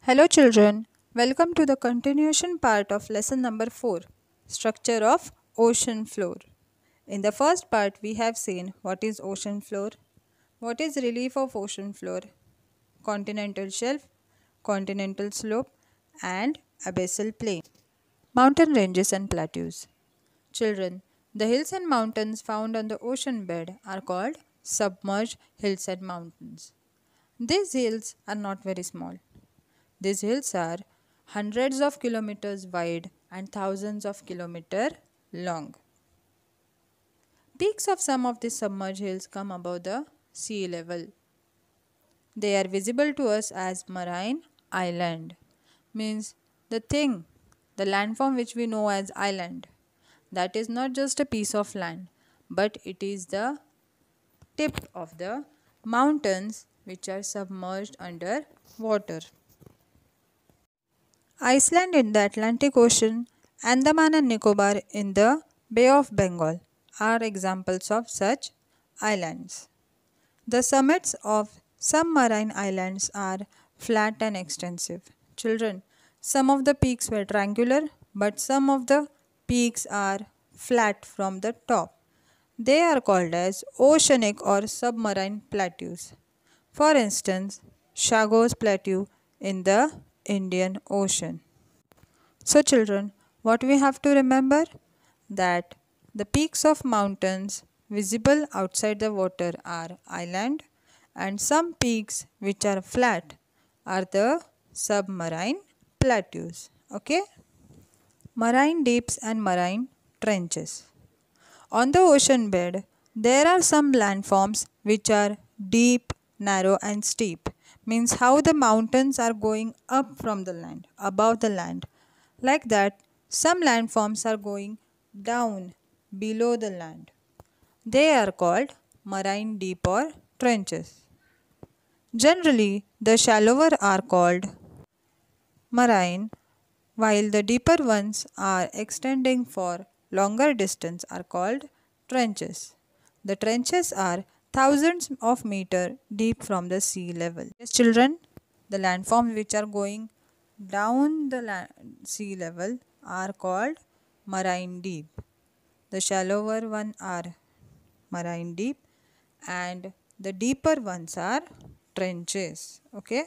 Hello children, welcome to the continuation part of lesson number 4, Structure of Ocean Floor. In the first part we have seen what is ocean floor, what is relief of ocean floor, continental shelf, continental slope and abyssal plain, mountain ranges and plateaus. Children, the hills and mountains found on the ocean bed are called submerged hills and mountains. These hills are not very small. These hills are hundreds of kilometers wide and thousands of kilometers long. Peaks of some of these submerged hills come above the sea level. They are visible to us as marine island. Means the landform which we know as island. That is not just a piece of land, but it is the tip of the mountains which are submerged under water. Iceland in the Atlantic Ocean, Andaman and Nicobar in the Bay of Bengal are examples of such islands. The summits of some marine islands are flat and extensive. Children, some of the peaks were triangular, but some of the peaks are flat from the top. They are called as oceanic or submarine plateaus. For instance, Chagos Plateau in the Indian Ocean. So children, what we have to remember? That the peaks of mountains visible outside the water are island and some peaks which are flat are the submarine plateaus. Okay? Marine deeps and marine trenches. On the ocean bed, there are some landforms which are deep, narrow and steep. Means how the mountains are going up from the land, above the land. Like that, some landforms are going down, below the land. They are called marine deep or trenches. Generally, the shallower are called marine, while the deeper ones are extending for longer distance are called trenches. The trenches are thousands of meters deep from the sea level. Yes, children, the landforms which are going down the sea level are called marine deep. The shallower one are marine deep and the deeper ones are trenches. Okay.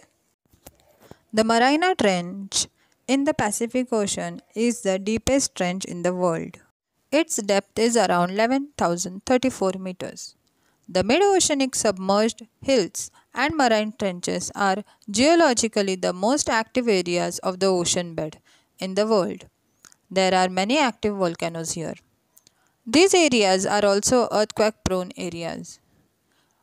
The Mariana Trench in the Pacific Ocean is the deepest trench in the world. Its depth is around 11,034 meters. The mid-oceanic submerged hills and marine trenches are geologically the most active areas of the ocean bed in the world. There are many active volcanoes here. These areas are also earthquake-prone areas.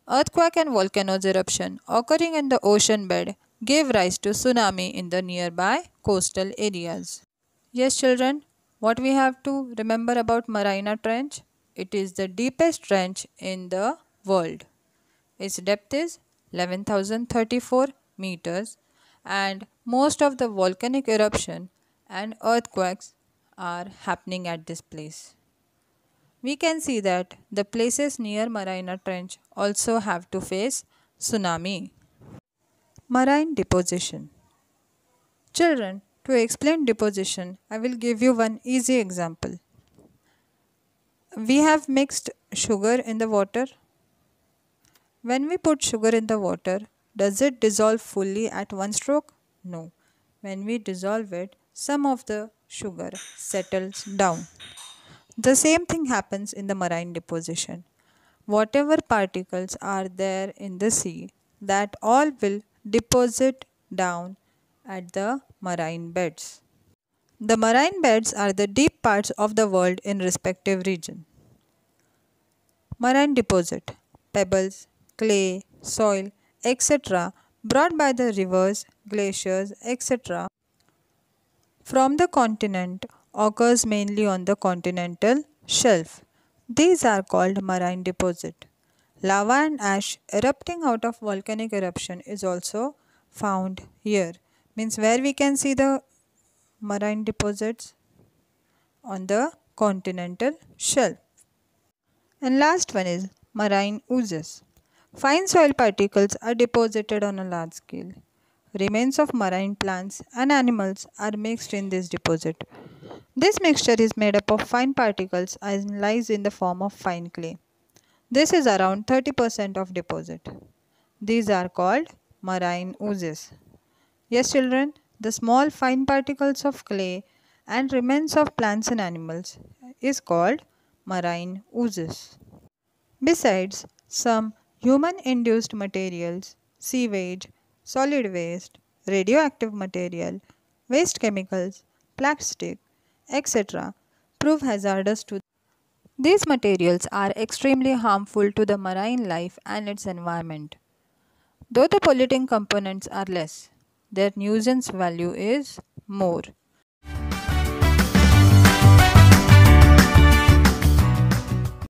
Earthquake and volcanoes eruption occurring in the ocean bed gave rise to tsunami in the nearby coastal areas. Yes, children, what we have to remember about Mariana Trench? It is the deepest trench in the world. Its depth is 11,034 meters and most of the volcanic eruption and earthquakes are happening at this place. We can see that the places near Mariana Trench also have to face tsunami. Marine deposition. Children, to explain deposition, I will give you one easy example. We have mixed sugar in the water. When we put sugar in the water, does it dissolve fully at one stroke? No. When we dissolve it, some of the sugar settles down. The same thing happens in the marine deposition. Whatever particles are there in the sea, that all will deposit down at the marine beds. The marine beds are the deep parts of the world in respective region. Marine deposit, pebbles, clay, soil, etc. brought by the rivers, glaciers, etc. from the continent occurs mainly on the continental shelf. These are called marine deposit. Lava and ash erupting out of volcanic eruption is also found here. Means where we can see the marine deposits on the continental shelf. And last one is marine oozes. Fine soil particles are deposited on a large scale. remains of marine plants and animals are mixed in this deposit. This mixture is made up of fine particles and lies in the form of fine clay. This is around 30% of deposit. These are called marine oozes. Yes, children, the small fine particles of clay and remains of plants and animals is called marine oozes. Besides, some human-induced materials, sewage, solid waste, radioactive material, waste chemicals, plastic, etc. prove hazardous to. These materials are extremely harmful to the marine life and its environment. Though the polluting components are less, their nuisance value is more.